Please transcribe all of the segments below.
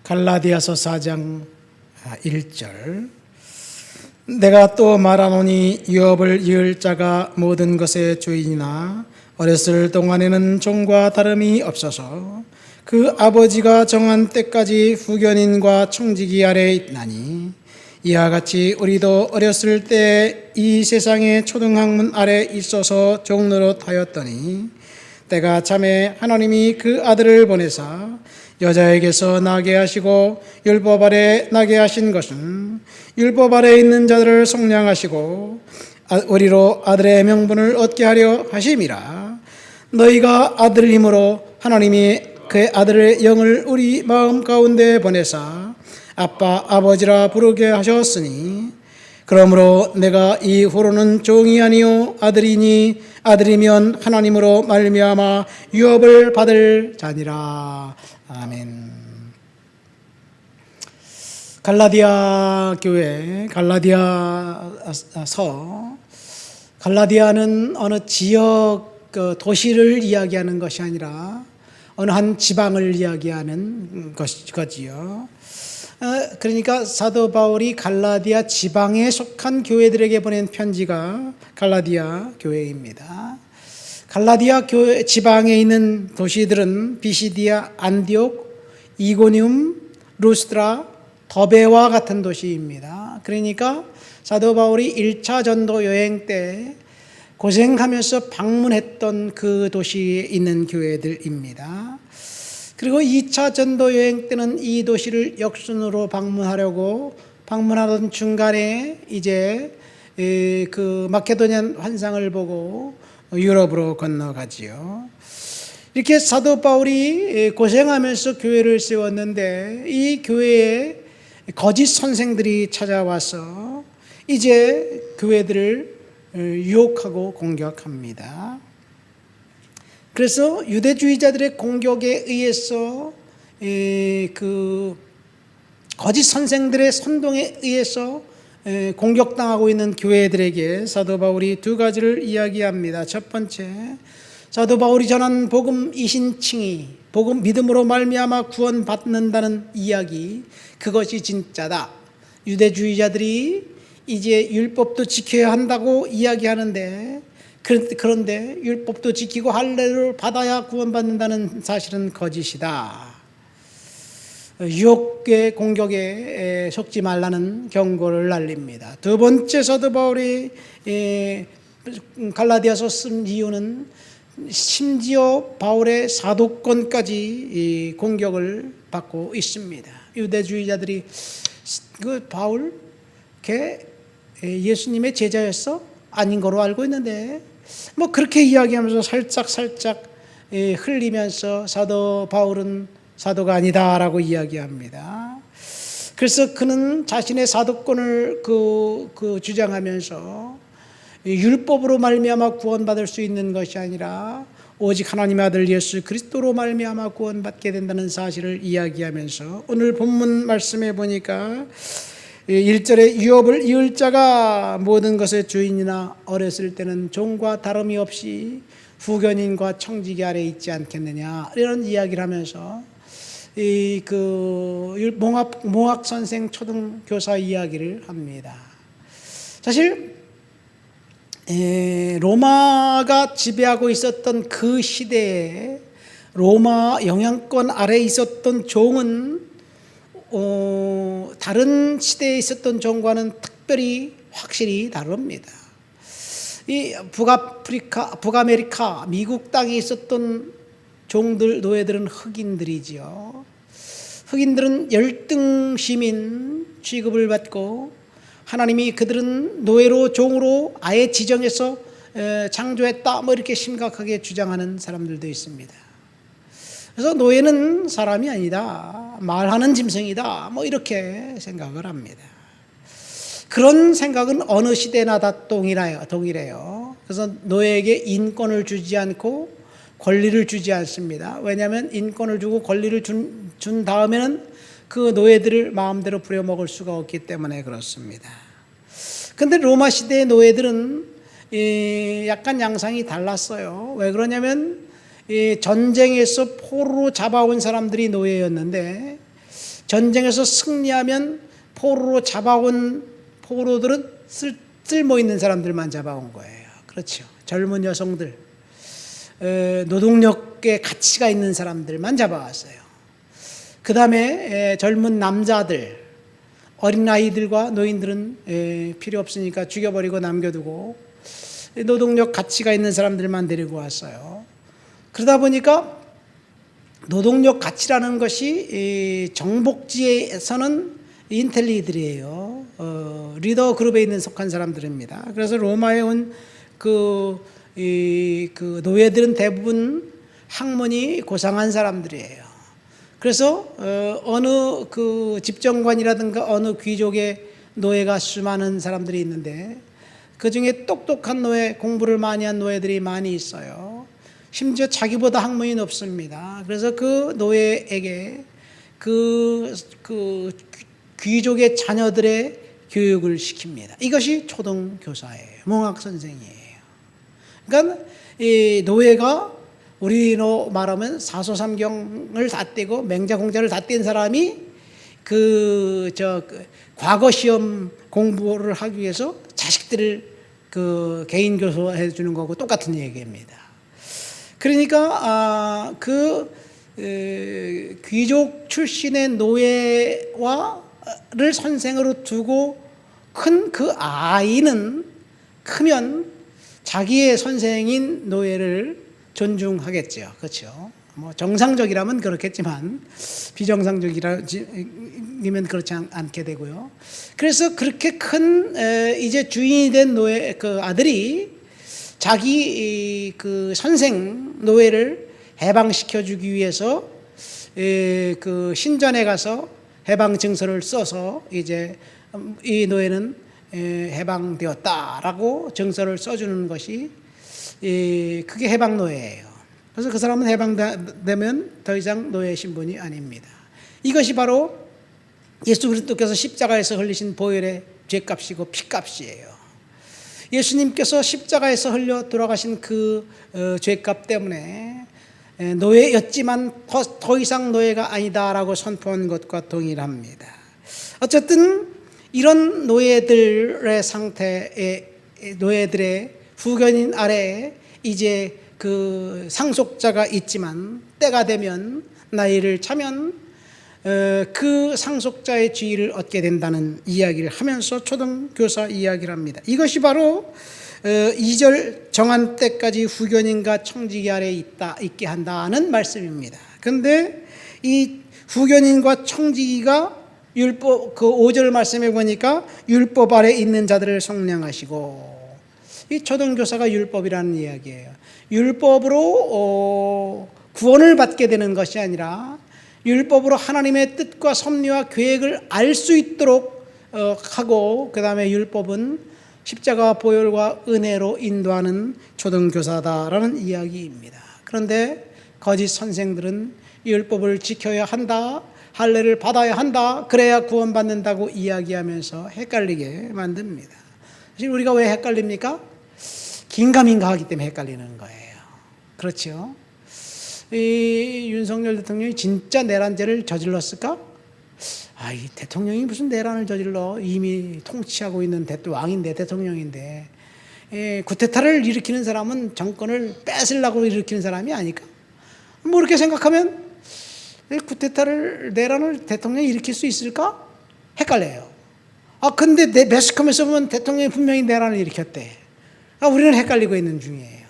갈라디아서 4장 1절. 내가 또 말하노니 유업을 이을 자가 모든 것의 주인이나 어렸을 동안에는 종과 다름이 없어서 그 아버지가 정한 때까지 후견인과 청지기 아래에 있나니, 이와 같이 우리도 어렸을 때 이 세상의 초등학문 아래 있어서 종노릇 하였더니, 때가 참에 하나님이 그 아들을 보내사 여자에게서 나게 하시고 율법 아래 나게 하신 것은 율법 아래 있는 자들을 속량하시고 우리로 아들의 명분을 얻게 하려 하심이라. 너희가 아들임으로 하나님이 그의 아들의 영을 우리 마음 가운데 보내사 아빠 아버지라 부르게 하셨으니, 그러므로 내가 이후로는 종이 아니요 아들이니 아들이면 하나님으로 말미암아 유업을 받을 자니라. 아멘. 갈라디아 교회, 갈라디아서, 갈라디아는 어느 지역 도시를 이야기하는 것이 아니라 어느 한 지방을 이야기하는 것이지요. 그러니까 사도 바울이 갈라디아 지방에 속한 교회들에게 보낸 편지가 갈라디아 교회입니다. 갈라디아 교회 지방에 있는 도시들은 비시디아, 안디옥, 이고니움, 루스드라, 더베와 같은 도시입니다. 그러니까 사도 바울이 1차 전도 여행 때 고생하면서 방문했던 그 도시에 있는 교회들입니다. 그리고 2차 전도 여행 때는 이 도시를 역순으로 방문하던 중간에 이제 그 마케도니안 환상을 보고 유럽으로 건너가지요. 이렇게 사도 바울이 고생하면서 교회를 세웠는데, 이 교회에 거짓 선생들이 찾아와서 이제 교회들을 유혹하고 공격합니다. 그래서 유대주의자들의 공격에 의해서 그 거짓 선생들의 선동에 의해서 공격당하고 있는 교회들에게 사도 바울이 두 가지를 이야기합니다. 첫 번째, 사도 바울이 전한 복음 이신칭의, 복음 믿음으로 말미암아 구원받는다는 이야기, 그것이 진짜다. 유대주의자들이 이제 율법도 지켜야 한다고 이야기하는데, 그런데 율법도 지키고 할례를 받아야 구원받는다는 사실은 거짓이다. 유혹의 공격에 속지 말라는 경고를 날립니다. 두 번째, 사도 바울이 갈라디아서 쓴 이유는 심지어 바울의 사도권까지 공격을 받고 있습니다. 유대주의자들이 그 바울 걔 예수님의 제자였어? 아닌 거로 알고 있는데, 뭐 그렇게 이야기하면서 살짝 흘리면서 사도 바울은 사도가 아니다라고 이야기합니다. 그래서 그는 자신의 사도권을 주장하면서 율법으로 말미암아 구원받을 수 있는 것이 아니라 오직 하나님의 아들 예수 그리스도로 말미암아 구원받게 된다는 사실을 이야기하면서, 오늘 본문 말씀에 보니까 1절에 유업을 이을 자가 모든 것의 주인이나 어렸을 때는 종과 다름이 없이 후견인과 청지기 아래 있지 않겠느냐, 이런 이야기를 하면서 몽학 선생 초등교사 이야기를 합니다. 사실 로마가 지배하고 있었던 그 시대에 로마 영향권 아래 있었던 종은 다른 시대에 있었던 종과는 특별히 확실히 다릅니다. 이 북아메리카, 미국 땅에 있었던 종들, 노예들은 흑인들이지요. 흑인들은 열등 시민 취급을 받고, 하나님이 그들은 노예로 종으로 아예 지정해서 창조했다, 뭐 이렇게 심각하게 주장하는 사람들도 있습니다. 그래서 노예는 사람이 아니다, 말하는 짐승이다, 뭐 이렇게 생각을 합니다. 그런 생각은 어느 시대나 다 동일해요. 그래서 노예에게 인권을 주지 않고 권리를 주지 않습니다. 왜냐하면 인권을 주고 권리를 준 다음에는 그 노예들을 마음대로 부려먹을 수가 없기 때문에 그렇습니다. 그런데 로마 시대의 노예들은 약간 양상이 달랐어요. 왜 그러냐면 전쟁에서 포로로 잡아온 사람들이 노예였는데, 전쟁에서 승리하면 포로로 잡아온 포로들은 쓸모 있는 사람들만 잡아온 거예요. 그렇죠. 젊은 여성들, 노동력의 가치가 있는 사람들만 잡아왔어요. 그 다음에 젊은 남자들, 어린아이들과 노인들은 필요 없으니까 죽여버리고 남겨두고 노동력 가치가 있는 사람들만 데리고 왔어요. 그러다 보니까 노동력 가치라는 것이 정복지에서는 인텔리들이에요. 리더 그룹에 있는 속한 사람들입니다. 그래서 로마에 온 그 노예들은 대부분 학문이 고상한 사람들이에요. 그래서 어느 그 집정관이라든가 어느 귀족의 노예가 수많은 사람들이 있는데 그 중에 똑똑한 노예, 공부를 많이 한 노예들이 많이 있어요. 심지어 자기보다 학문이 높습니다. 그래서 그 노예에게 그 귀족의 자녀들의 교육을 시킵니다. 이것이 초등교사예요. 몽학 선생이에요. 그러니까 이 노예가 우리로 말하면 사소삼경을 다 떼고 맹자공자를 다 뗀 사람이 과거 시험 공부를 하기 위해서 자식들을 개인 교수해 주는 거고 똑같은 얘기입니다. 그러니까 귀족 출신의 노예를 선생으로 두고 큰 그 아이는 크면 자기의 선생인 노예를 존중하겠죠. 그렇죠. 뭐 정상적이라면 그렇겠지만 비정상적이면 그렇지 않게 되고요. 그래서 그렇게 큰 이제 주인이 된 노예 그 아들이 자기 그 선생 노예를 해방시켜 주기 위해서 그 신전에 가서 해방 증서를 써서 이제 이 노예는 해방되었다라고 증서를 써주는 것이 그게 해방 노예예요. 그래서 그 사람은 해방되면 더 이상 노예 신분이 아닙니다. 이것이 바로 예수 그리스도께서 십자가에서 흘리신 보혈의 죄값이고 피값이에요. 예수님께서 십자가에서 흘려 돌아가신 그 죄값 때문에 노예였지만 더 이상 노예가 아니다라고 선포한 것과 동일합니다. 어쨌든 이런 노예들의 상태의 노예들의 후견인 아래에 이제 그 상속자가 있지만 때가 되면 나이를 차면 그 상속자의 지위를 얻게 된다는 이야기를 하면서 초등교사 이야기를 합니다. 이것이 바로 2절 정한 때까지 후견인과 청지기 아래에 있게 한다는 말씀입니다. 그런데 이 후견인과 청지기가 율법 그 5절 말씀에 보니까 율법 아래 있는 자들을 속량하시고, 이 초등교사가 율법이라는 이야기예요. 율법으로 구원을 받게 되는 것이 아니라 율법으로 하나님의 뜻과 섭리와 계획을 알 수 있도록 하고, 그 다음에 율법은 십자가 보혈과 은혜로 인도하는 초등교사다라는 이야기입니다. 그런데 거짓 선생들은 율법을 지켜야 한다, 할례를 받아야 한다, 그래야 구원받는다고 이야기하면서 헷갈리게 만듭니다. 사실 우리가 왜 헷갈립니까? 긴가민가 하기 때문에 헷갈리는 거예요. 그렇죠? 이 윤석열 대통령이 진짜 내란죄를 저질렀을까? 이 대통령이 무슨 내란을 저질러? 이미 통치하고 있는 왕인데, 대통령인데, 쿠데타를 일으키는 사람은 정권을 뺏으려고 일으키는 사람이 아닐까? 뭐 이렇게 생각하면 쿠데타를, 내란을 대통령이 일으킬 수 있을까? 헷갈려요. 근데 매스컴에서 보면 대통령이 분명히 내란을 일으켰대. 우리는 헷갈리고 있는 중이에요.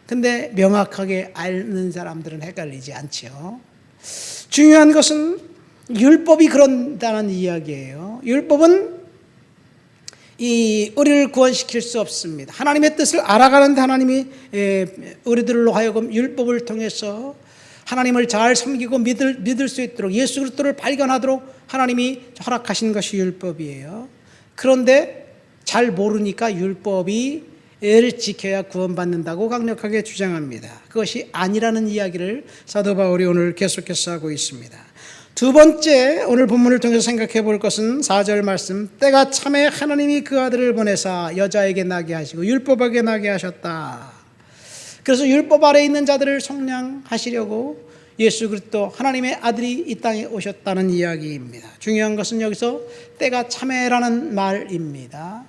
근데 명확하게 아는 사람들은 헷갈리지 않죠. 중요한 것은 율법이 그런다는 이야기예요. 율법은 우리를 구원시킬 수 없습니다. 하나님의 뜻을 알아가는데 하나님이 우리들로 하여금 율법을 통해서 하나님을 잘 섬기고 믿을 수 있도록, 예수 그리스도를 발견하도록 하나님이 허락하신 것이 율법이에요. 그런데 잘 모르니까 율법이 를 지켜야 구원받는다고 강력하게 주장합니다. 그것이 아니라는 이야기를 사도 바울이 오늘 계속해서 하고 있습니다. 두 번째, 오늘 본문을 통해서 생각해 볼 것은 4절 말씀, 때가 참에 하나님이 그 아들을 보내사 여자에게 나게 하시고 율법에게 나게 하셨다. 그래서 율법 아래 있는 자들을 속량하시려고 예수 그리스도 하나님의 아들이 이 땅에 오셨다는 이야기입니다. 중요한 것은 여기서 때가 참회라는 말입니다.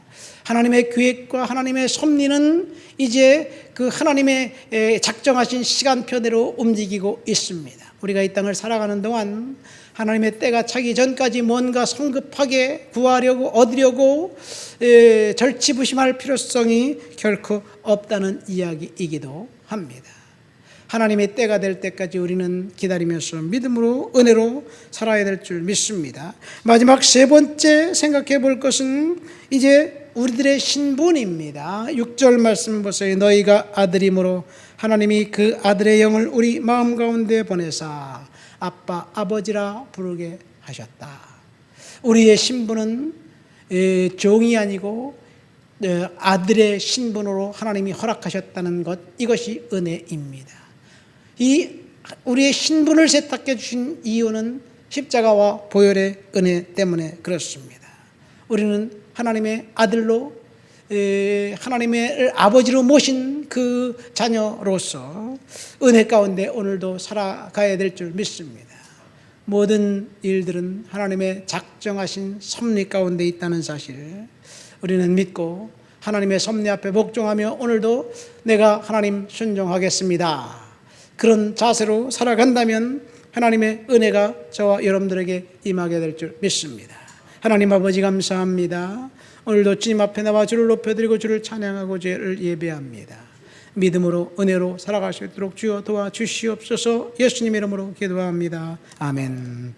하나님의 계획과 하나님의 섭리는 이제 그 하나님의 작정하신 시간표대로 움직이고 있습니다. 우리가 이 땅을 살아가는 동안 하나님의 때가 차기 전까지 뭔가 성급하게 구하려고 얻으려고 절치부심할 필요성이 결코 없다는 이야기이기도 합니다. 하나님의 때가 될 때까지 우리는 기다리면서 믿음으로 은혜로 살아야 될 줄 믿습니다. 마지막 세 번째 생각해 볼 것은 이제 우리들의 신분입니다. 6절 말씀 보세요. 너희가 아들이므로 하나님이 그 아들의 영을 우리 마음 가운데 보내사 아빠 아버지라 부르게 하셨다. 우리의 신분은 종이 아니고 아들의 신분으로 하나님이 허락하셨다는 것, 이것이 은혜입니다. 이 우리의 신분을 세탁해 주신 이유는 십자가와 보혈의 은혜 때문에 그렇습니다. 우리는 하나님의 아들로 하나님의 아버지로 모신 그 자녀로서 은혜 가운데 오늘도 살아가야 될 줄 믿습니다. 모든 일들은 하나님의 작정하신 섭리 가운데 있다는 사실 우리는 믿고 하나님의 섭리 앞에 복종하며 오늘도 내가 하나님 순종하겠습니다, 그런 자세로 살아간다면 하나님의 은혜가 저와 여러분들에게 임하게 될 줄 믿습니다. 하나님 아버지 감사합니다. 오늘도 주님 앞에 나와 주를 높여드리고 주를 찬양하고 주를 예배합니다. 믿음으로 은혜로 살아갈 수 있도록 주여 도와주시옵소서. 예수님 이름으로 기도합니다. 아멘.